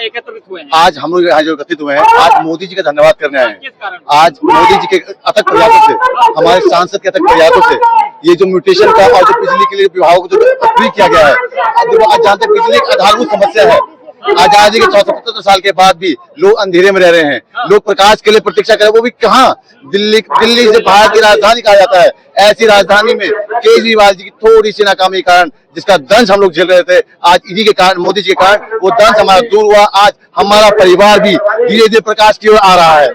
एकत्रित हुए हैं? आज हम लोग यहाँ जो एकत्रित हुए हैं, आज मोदी जी का धन्यवाद करने आए हैं। आज मोदी जी के अथक प्रयासों से, हमारे सांसद के अथक प्रयासों से ये जो म्यूटेशन का और जो बिजली के लिए विभागों को जो फ्री किया गया है, आज जहाँ तक बिजली एक आधारभूत समस्या है, आजादी के 77 साल के बाद भी लोग अंधेरे में रह रहे हैं, लोग प्रकाश के लिए प्रतीक्षा कर रहे हैं, वो भी कहाँ? दिल्ली से भारत की राजधानी कहा जाता है, ऐसी राजधानी में केजरीवाल जी की थोड़ी सी नाकामी के कारण जिसका दंश हम लोग झेल रहे थे, आज इन्हीं के कारण, मोदी जी के कारण वो दंश हमारा दूर हुआ। आज हमारा परिवार भी धीरे धीरे प्रकाश की ओर आ रहा है।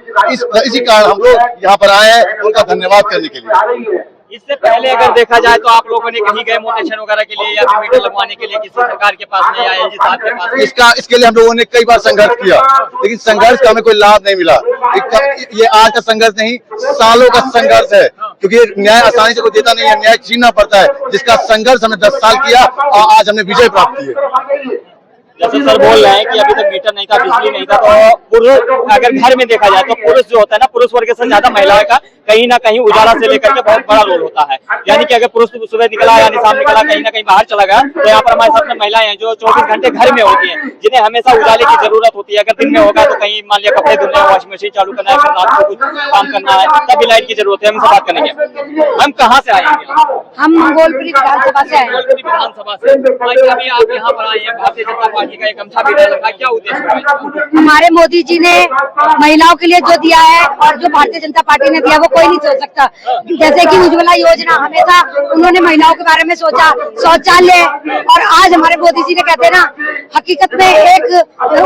इसी कारण हम लोग यहाँ पर आए हैं उनका धन्यवाद करने के लिए। इससे पहले अगर देखा जाए तो आप लोगों ने कहीं गए म्यूटेशन वगैरह के लिए या फिर मीटर लगवाने के लिए किसी सरकार के पास नहीं आए, साहब के पास? इसके लिए हम लोगों ने कई बार संघर्ष किया, लेकिन संघर्ष का हमें कोई लाभ नहीं मिला। ये आज का संघर्ष नहीं, सालों का संघर्ष है, क्योंकि न्याय आसानी से कोई देता नहीं है, न्याय छीनना पड़ता है, जिसका संघर्ष हमने 10 साल किया और आज हमने विजय प्राप्त की है। जैसे सर बोल रहे हैं कि अभी तक मीटर नहीं था, बिजली नहीं था, तो पुरुष अगर घर में देखा जाए तो पुरुष जो होता है ना, पुरुष वर्ग से ज्यादा महिलाओं का कहीं ना कहीं उजाला से लेकर के बहुत बड़ा रोल होता है। यानी कि अगर पुरुष सुबह निकला या शाम निकला, कहीं ना कहीं बाहर चला गया, तो यहाँ पर हमारे साथ में महिलाएं हैं जो 24 घंटे घर में होती हैं, जिन्हें हमेशा उजाले की जरूरत होती है। अगर दिन में होगा तो कहीं मान लिया कपड़े धुलने, वॉशिंग मशीन चालू करना है, फिर रात को कुछ काम करना है, तभी लाइट की जरूरत है। हमसे बात करेंगे, हम कहाँ से आएंगे? हम मंगोलपुरी विधानसभा से आए। विधानसभा से अभी आप यहाँ पर आए हैं, भारतीय जनता पार्टी का एक गमछा भी रखा, क्या उद्देश्य है? हमारे मोदी जी ने महिलाओं के लिए जो दिया है और जो भारतीय जनता पार्टी ने दिया वो कोई नहीं सोच सकता। जैसे कि उज्ज्वला योजना, हमेशा उन्होंने महिलाओं के बारे में सोचा, शौचालय, और आज हमारे मोदी जी ने कहते हैं ना, हकीकत में एक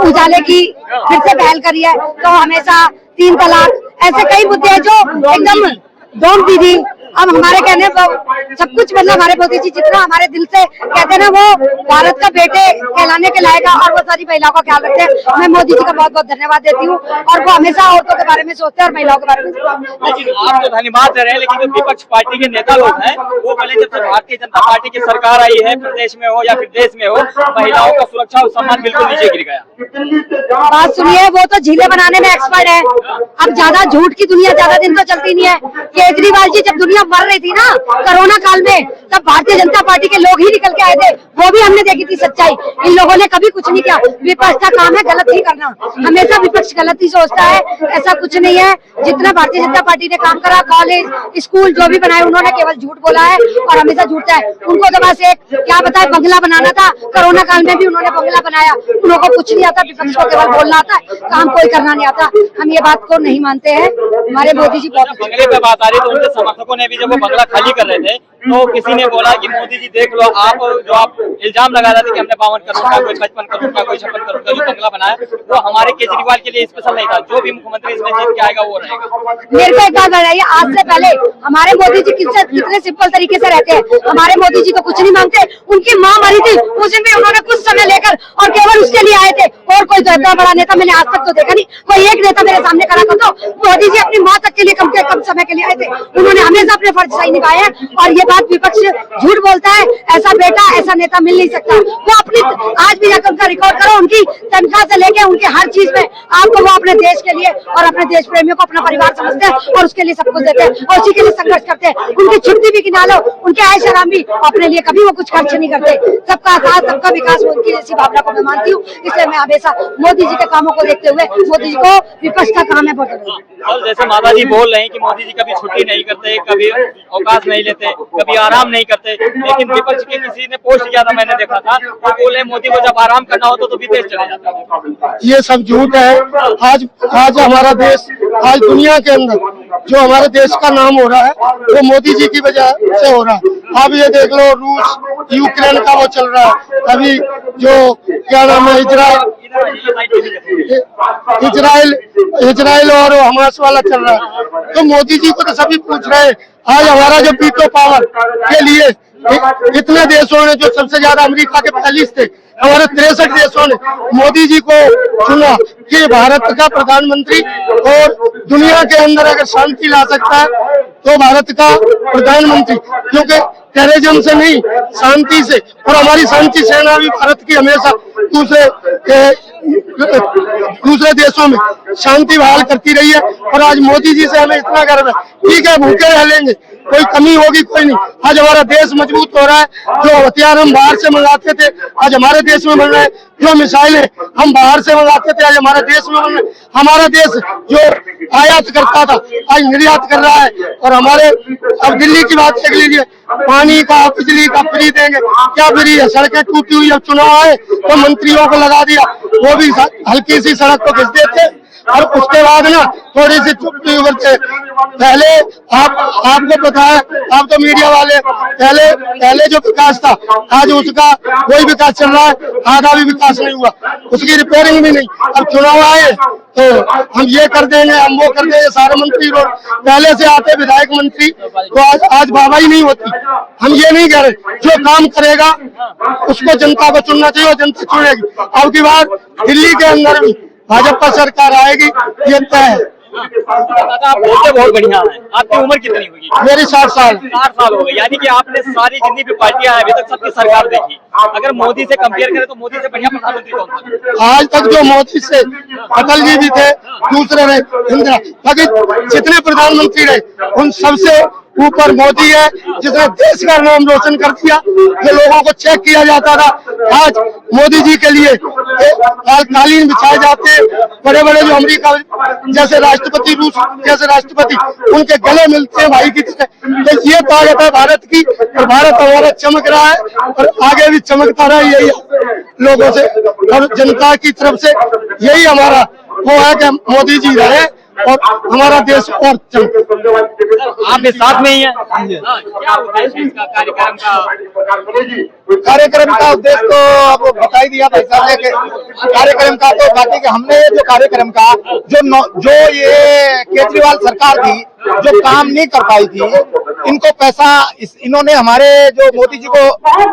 उजाले की फिर से पहल करी है। तो हमेशा 3 तलाक, ऐसे कई मुद्दे हैं जो एकदम डोंट दीदी, अब हमारे कहने सब कुछ मतलब हमारे मोदी जी जितना हमारे दिल से कहते हैं ना, वो भारत का बेटे कहलाने के लायक है और वो सारी महिलाओं का ख्याल रखते हैं। मैं मोदी जी का बहुत बहुत धन्यवाद देती हूँ, और वो हमेशा औरतों के बारे में सोचते हैं और महिलाओं के बारे में सोचते हैं। लेकिन आप तो धन्यवाद दे रहे हैं, लेकिन जो विपक्ष पार्टी के नेता लोग हैं वो बोले जब से भारतीय जनता पार्टी की सरकार आई है, प्रदेश में हो या फिर देश में हो, महिलाओं का सुरक्षा और सम्मान बिल्कुल नीचे गिर गया। बात सुनिए, वो तो झीलें बनाने में एक्सपर्ट है। अब ज्यादा झूठ की दुनिया ज्यादा दिन तो चलती नहीं है। केजरीवाल जी जब दुनिया मर रही थी ना कोरोना काल में, तब भारतीय जनता पार्टी के लोग ही निकल के आए थे, वो भी हमने देखी थी सच्चाई। इन लोगों ने कभी कुछ नहीं किया। विपक्ष का काम है गलत ही करना, हमेशा विपक्ष गलत ही सोचता है, ऐसा कुछ नहीं है। जितना भारतीय जनता पार्टी ने काम करा, कॉलेज स्कूल जो भी बनाए, उन्होंने केवल झूठ बोला है और हमेशा झूठता है। उनको तो बस एक क्या बताए, बंगला बनाना था, कोरोना काल में भी उन्होंने बंगला बनाया। उनको कुछ नहीं आता, विपक्ष को केवल बोलना आता है, काम कोई करना नहीं आता। हम ये बात को नहीं मानते हैं। हमारे मोदी जी बहुत बंगले पे बात आ रही, तो उनके समर्थकों ने भी जब वो बंगला खाली कर रहे थे तो किसी ने बोला कि मोदी जी देख लो, आप जो आप इल्जाम लगा रहे थे कि हमने 52 करोड़ का, कोई 55 करोड़ का, कोई 56 करोड़ का जो बंगला बनाया, वो हमारे केजरीवाल के लिए स्पेशल नहीं था। जो भी मुख्यमंत्री इसमें जीत के आएगा वो रहेगा। मेरे को एक बात बताइए, आज से पहले हमारे मोदी जी कितने सिंपल तरीके से रहते हैं। हमारे मोदी जी तो कुछ नहीं मांगते। उनकी माँ मरी थी, उस दिन भी उन्होंने कुछ समय लेकर और केवल उसके लिए आए थे। और कोई तो इतना बड़ा नेता मैंने आज तक तो देखा नहीं। कोई एक नेता मेरे सामने खड़ा कर दो। मोदी जी अपनी माँ तक के लिए कम समय के लिए आए थे। उन्होंने हमेशा अपने फर्ज सही निभाए हैं, और ये बात विपक्ष झूठ बोलता है। ऐसा बेटा, ऐसा नेता मिल नहीं सकता। वो अपनी आज भी जाकर उनका रिकॉर्ड करो, उनकी तनख्वाह से लेके उनके हर चीज में आपको वो अपने देश के लिए और अपने देश प्रेमियों को अपना परिवार समझते हैं और उसके लिए सब कुछ देते हैं और उसी के लिए संघर्ष करते हैं। उनकी छुट्टी भी गिना लो, उनके आय शराब भी, अपने लिए कभी वो कुछ खर्च नहीं करते। सबका साथ, सबका विकास, उनकी ऐसी भावना को मैं मानती हूँ। इसलिए मैं हमेशा मोदी जी के कामों को देखते हुए, मोदी जी को विपक्ष का काम है बहुत। जैसे माता जी बोल रहे हैं कि मोदी जी कभी छुट्टी नहीं करते, कभी अवकाश नहीं लेते, कभी आराम नहीं करते, लेकिन विपक्ष के किसी ने पोस्ट किया था, मैंने देखा था, वो बोले मोदी को जब आराम करना हो तो विदेश चले जाता है। ये सब झूठ है। आज हमारा देश, आज दुनिया के अंदर जो हमारे देश का नाम हो रहा है वो मोदी जी की वजह से हो रहा है। अब ये देख लो, रूस यूक्रेन का वो चल रहा है, अभी जो क्या नाम है, इजराइल और हमास वाला चल रहा है। तो मोदी जी को तो सभी पूछ रहे हैं। आज हमारा जो वीटो पावर के लिए इतने देशों ने, जो सबसे ज्यादा अमेरिका के 45 थे, हमारे 63 देशों ने मोदी जी को चुना कि भारत का प्रधानमंत्री, और दुनिया के अंदर अगर शांति ला सकता है तो भारत का प्रधानमंत्री, क्योंकि टेररिज्म से नहीं, शांति से। और हमारी शांति सेना भी भारत की हमेशा दूसरे देशों में शांति बहाल करती रही है। और आज मोदी जी से हमें इतना गर्व है। ठीक है, भूखे रह लेंगे, कोई कमी होगी कोई नहीं। आज हमारा देश मजबूत हो रहा है, जो हथियार हम बाहर से मंगाते थे आज हमारे देश में बन रहे हैं, जो मिसाइलें हम बाहर से मंगाते थे आज हमारे देश में बन रहे हैं। हमारा देश जो आयात करता था आज निर्यात कर रहा है। और हमारे अब दिल्ली की बात देख लीजिए, पानी का बिजली का फ्री देंगे, क्या फ्री है? सड़कें टूटी हुई, अब चुनाव आए तो मंत्रियों को लगा दिया, वो भी हल्की सी सड़क को घिस देते और उसके बाद ना थोड़ी सी चुप्पी उगलते। पहले आपको पता है, आप तो मीडिया वाले, पहले जो विकास था आज उसका कोई विकास चल रहा है, आधा भी विकास नहीं हुआ, उसकी रिपेयरिंग भी नहीं। अब चुनाव आए तो हम ये कर देंगे, हम वो कर देंगे, सारे मंत्री लोग पहले से आते विधायक मंत्री तो आज वाहवाही नहीं होती। हम ये नहीं कह रहे, जो काम करेगा उसको जनता को चुनना चाहिए और जनता चुनेगी। अब की बार दिल्ली के अंदर भी भाजपा सरकार आएगी, ये तय है। दादा आप बोलते बहुत बढ़िया है। आपकी उम्र कितनी होगी? मेरी 60 साल। 60 साल हो गए, यानी कि आपने सारी जितनी भी पार्टियां हैं अभी तक सबकी सरकार देखी। अगर मोदी से कंपेयर करें तो मोदी से बढ़िया प्रधानमंत्री कौन था? आज तक जो मोदी से अटल जी भी थे, दूसरे रहे इंदिरा, बाकी जितने प्रधानमंत्री रहे उन सबसे ऊपर मोदी है, जिसने देश का नाम रोशन कर दिया। जो लोगों को चेक किया जाता था आज मोदी जी के लिए कालीन बिछाए जाते, बड़े बड़े जो अमेरिका जैसे राष्ट्रपति, रूस जैसे राष्ट्रपति उनके गले मिलते हैं भाई की तरह। तो ये ताकत है भारत की, और भारत हमारा चमक रहा है और आगे भी चमकता रहा। यही लोगों से और जनता की तरफ से यही हमारा वो है कि मोदी जी रहे और हमारा देश और चमके। आप भी साथ में ही हैं? क्या उद्देश्य है इसका कार्यक्रम का उद्देश्य तो आपको बता ही दिया भाई साहब ने। कार्यक्रम का तो बाकी के हमने जो कार्यक्रम का जो ये केजरीवाल सरकार थी जो काम नहीं कर पाई थी, इनको पैसा इन्होंने हमारे जो मोदी जी को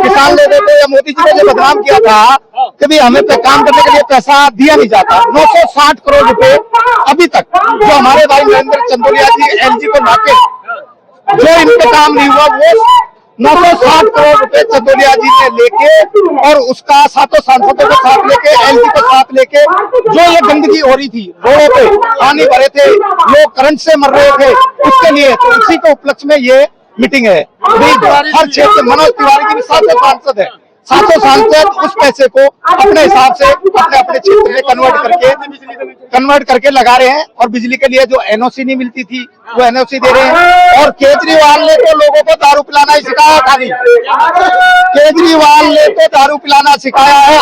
किसान लेते थे या मोदी जी ने जो बदनाम किया था कि भी हमें काम करने के लिए पैसा दिया नहीं जाता। 960 करोड़ रुपए अभी तक जो हमारे भाई नरेंद्र चंदोलिया जी एलजी को नाके जो इनके काम नहीं हुआ, वो 960 करोड़ रुपए चंदोलिया जी ने लेके और उसका सातों सांसदों को साथ लेके, एलजी को साथ लेके, जो ये गंदगी हो रही थी रोडों पे, पानी भरे थे, लोग करंट से मर रहे थे, उसके लिए तो उसी के उपलक्ष्य में ये मीटिंग है। हर क्षेत्र मनोज तिवारी की भी 7 सांसद है, 700 सांसद उस पैसे को अपने हिसाब से अपने क्षेत्र में कन्वर्ट करके लगा रहे हैं। और बिजली के लिए जो एनओसी नहीं मिलती थी वो एनओसी दे रहे हैं। और केजरीवाल ने तो लोगों को दारू पिलाना ही सिखाया था। केजरीवाल ने तो दारू पिलाना सिखाया है,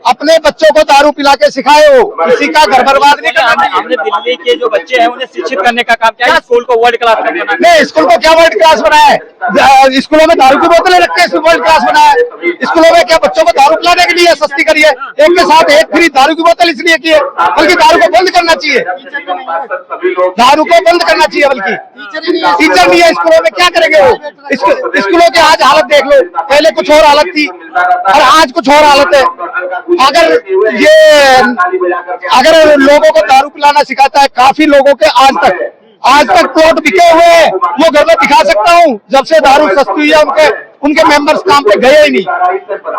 अपने बच्चों को दारू पिला के सिखाए हो, किसी का घर बर्बाद नहीं करना। हमने दिल्ली के जो बच्चे हैं उन्हें शिक्षित करने का काम किया, स्कूल को वर्ल्ड क्लास बनाना। नहीं, स्कूल को क्या वर्ल्ड क्लास बनाया है? स्कूलों में दारू की बोतलें रख के वर्ल्ड क्लास बनाया है। स्कूलों में क्या बच्चों को दारू पिलाने के लिए सस्ती करिए, एक के साथ एक फ्री दारू की बोतल इसलिए की है, बल्कि दारू को बंद करना चाहिए, दारू को बंद करना चाहिए। बल्कि टीचर नहीं है स्कूलों में, क्या करेंगे वो? स्कूलों की आज हालत देख लो, पहले कुछ और हालत थी और आज कुछ और हालत है। अगर लोगों को दारू पिलाना सिखाता है, काफी लोगों के आज तक प्लॉट बिके हुए हैं, वो घर में दिखा सकता हूँ। जब से दारू सस्ती हुई है उनके मेंबर्स काम पे गए ही नहीं,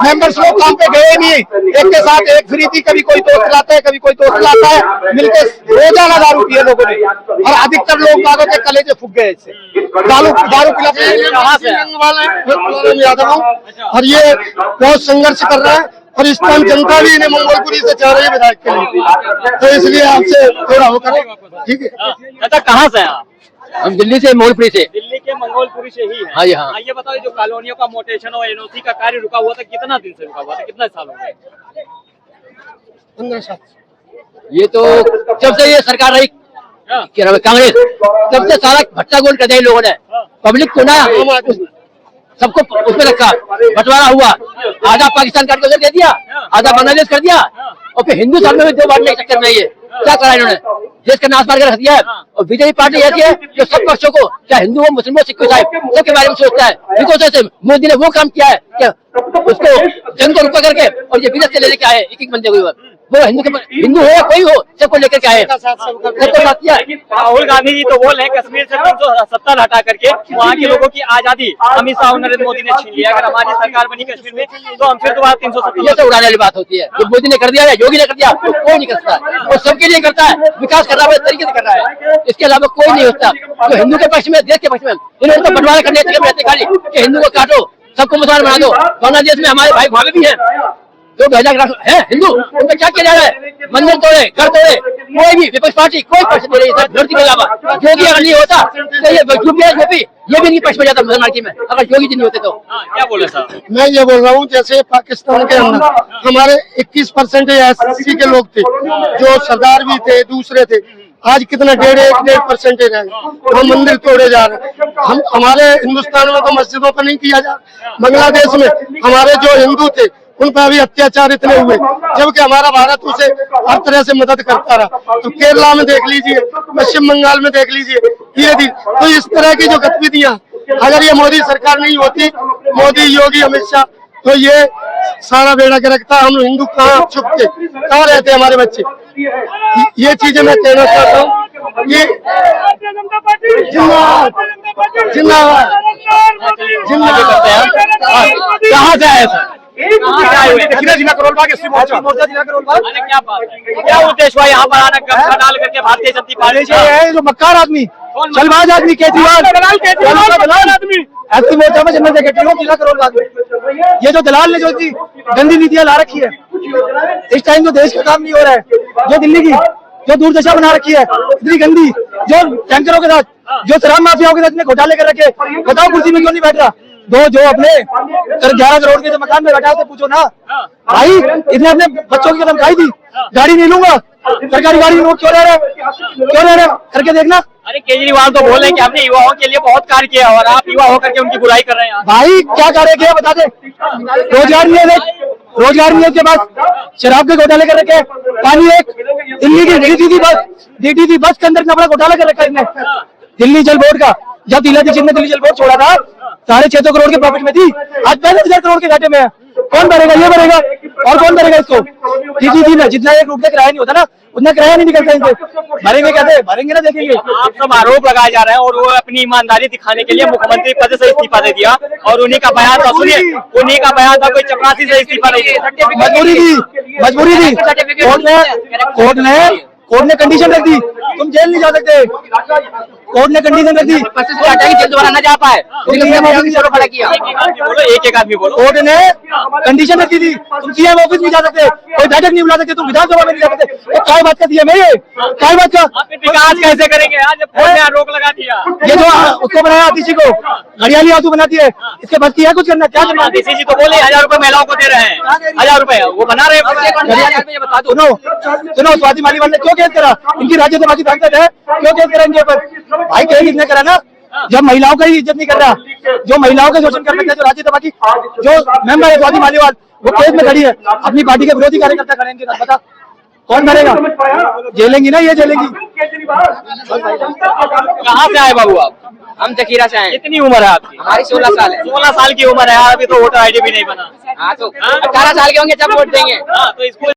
मेंबर्स लोग काम पे गए ही नहीं। एक के साथ एक फ्री थी, कभी कोई दोस्त लाता है, कभी कोई दोस्त लाता है, मिलके रोजाना दारू पिए लोगों ने। और अधिकतर लोग बागों के कलेजे फूक गए इससे, दारू पिलाते यादव हूँ। और ये बहुत संघर्ष कर रहा है और इस टाइम जनता भी इन्हें मंगोलपुरी से चाह रही है विधायक के लिए, तो इसलिए आपसे थोड़ा वो करें, ठीक है। दादा कहाँ से आप? हम दिल्ली से, मंगोलपुरी से। दिल्ली के मंगोलपुरी से ही है? हाँ जी हाँ। ये बताओ, जो कॉलोनियों का मोटेशन और एनओसी का कार्य रुका हुआ था, कितना दिन से रुका हुआ था, कितना साल हो गए? 15 साल। ये तो जब से ये सरकार रही कांग्रेस, तब से सारा भट्टा गोल कर दिया लोगों ने। पब्लिक को ना सबको उसमें रखा, बंटवारा हुआ, आधा पाकिस्तान काट के उधर दे दिया, आधा बांग्लादेश कर दिया, और फिर हिंदुस्तान में भी 2 बांटने के चक्कर में ये क्या करा इन्होंने, देश का नाश मार के रख दिया है। और बीजेपी पार्टी ऐसी है जो सब पक्षों को, चाहे हिंदू हो, मुस्लिम हो, सिख हो, सबके बारे में सोचता है। बिकॉज मोदी ने वो काम किया है कि उसको जंग को रुका करके और ये विदेश से लेने के आए एक बंदे को। वो हिंदू हो या कोई हो, सबको लेकर के आए, सबको साथ किया। राहुल गांधी जी तो बोल रहे हैं कश्मीर से 370 हटा करके वहाँ के लोगों की आजादी अमित शाह और नरेंद्र मोदी ने छीन लिया। अगर हमारी सरकार बनी कश्मीर में तो हम फिर दोबारा 370 ये तो उड़ाने वाली बात होती है। जो मोदी ने कर दिया है, योगी ने कर दिया, वो कोई नहीं कर सकता। वो सबके लिए करता है, विकास कर रहा है, तरीके से कर रहा है, इसके अलावा कोई नहीं होता। जो हिंदू के पक्ष में, देश के पक्ष में, इन्होंने तो बंटवारा करने रहते खाली कि हिंदू को काटो, सबको मुसलमान बना दो। बांग्लादेश में हमारे भाई भाभी भी हैं जो 2000 है हिंदू, उन पर क्या किया जा रहा है? मंदिर तोड़े, घर तोड़े, कोई भी विपक्ष पार्टी कोई पक्ष नहीं रही है, धरती के अलावा। योगी अगर नहीं होता तो ये भी नहीं पक्ष में जाता मुसलमान की में, अगर योगी जी नहीं होते तो। क्या बोले साहब? मैं ये बोल रहा हूँ, जैसे पाकिस्तान के अंदर हमारे 21% SC के लोग थे जो सरदार भी थे, दूसरे थे, आज कितना 1.5% रह गए। हम मंदिर तोड़े जा रहे हैं। हम हमारे हिंदुस्तान में तो मस्जिदों पर नहीं किया जा, बांग्लादेश में हमारे जो हिंदू थे उन पर अभी अत्याचार इतने हुए, जबकि हमारा भारत उसे हर तरह से मदद करता रहा। तो केरला में देख लीजिए, पश्चिम बंगाल में देख लीजिए, ये तो इस तरह की जो गतिविधियां, अगर ये मोदी सरकार नहीं होती, मोदी, योगी, अमित शाह, तो ये सारा बेड़ा के रखता। हम हिंदू कहाँ छुपते, कहाँ रहते हमारे बच्चे? ये चीजें मैं कहना चाहता हूँ। ये जिंदाबाद जिंदाबाद जिंदाबाद। कहाँ से आए सर? जिला करोलबाग क्या बात है? क्या उद्देश्य हुआ यहाँ पर आना, गमछा डाल करके भारतीय जनता पार्टी है जो मक्कार आदमी, चलबाज आदमी, केजरीवाल आदमी, ऐसी मोर्चा में जनरल सेक्रेटरी हूँ जिला करोलबाग में। ये जो दलाल ने जो इतनी गंदी नीतियां ला रखी है, इस टाइम जो देश का काम नहीं हो रहा है, जो दिल्ली की जो दुर्दशा बना रखी है, इतनी गंदी, जो टैंकरों के साथ, जो शराब माफियाओं के साथ इतने घोटाले कर रखे, बताओ कुर्सी में क्यों नहीं बैठ रहा? जो अपने 11 करोड़ के जो मकान में बैठा, पूछो ना भाई, इसने अपने बच्चों की कदम खाई थी, गाड़ी नहीं लूंगा, सरकारी गाड़ी नोट क्यों ले रहे करके देखना। अरे केजरीवाल तो बोले कि हमने युवाओं के लिए बहुत कार्य किया और आप युवा होकर के उनकी बुराई कर रहे हैं। भाई क्या कार्य किया बता दे? रोजगार नहीं है, रोजगार नहीं है उसके पास, शराब के घोटाले कर रखे, पानी एक दिल्ली की DTC बस के अंदर इतना बड़ा घोटाला कर रखा है इसने। दिल्ली जल बोर्ड का, जब दिल्ली जल बोर्ड छोड़ा था 650 करोड़ के प्रॉफिट में थी, आज 65,000 करोड़ के घाटे में है। कौन भरेगा? ये भरेगा, और कौन भरेगा इसको? DTC में जितना एक रुपये किराया नहीं होता ना, उतना किराया नहीं निकलता इनसे। भरेंगे कैसे? भरेंगे ना, देखेंगे। आप सब आरोप लगाए जा रहे हैं और वो अपनी ईमानदारी दिखाने के लिए मुख्यमंत्री पद से इस्तीफा दे दिया और उन्हीं का बयान था, सुनिए, उन्हीं का बयान था, कोई चपरासी से इस्तीफा नहीं दिया, मजबूरी थी। कोर्ट ने कंडीशन रख दी, तुम जेल नहीं जा सकते। कोर्ट ने कंडीशन रख दी, जेल दोबारा न जा पाए, किया। बोलो, एक आदमी बोलो। कोर्ट ने कंडीशन रखी थी, तुम CM ऑफिस नहीं जा सकते, कोई बैठक नहीं बुला सकते, तुम विधानसभा में नहीं जा सकते। तो क्या बात का CM है ये? क्या बात का? विकास कैसे करेंगे? आज रोक लगा दिया। ये जो उसको बनाया आतिशी को, हरियाली आंसू बनाती है, इसके बस की है कुछ करना? क्या करना? आतिशी जी तो बोले 1000 रुपए महिलाओं को दे रहे हैं, 1000 रुपए वो बना रहे हैं। बता दो, सुनो, स्वाति मालीवाल ने क्यों केस करा? इनकी राज्यसभा की ताकत है, क्यों केस करा इनके ऊपर? भाई केस इसने करा ना, जब महिलाओं का ही इज्जत नहीं कर रहा, जो महिलाओं का शोषण कर रखा है, जो राज्यसभा की जो मेंबर है स्वाति मालीवाल, वो केस में खड़ी है, अपनी पार्टी के विरोधी कार्यकर्ता खड़े इनके साथ। बता कौन भरेगा? जेलेंगी ना, ये जेलेंगी। कहाँ से आए बाबू आप? हम जखीरा से आए। कितनी उम्र है आपकी? हमारी 16 साल है। 16 साल की उम्र है, अभी तो वोटर ID भी नहीं बना। हाँ तो 18 साल के होंगे जब वोट देंगे। हाँ तो इसको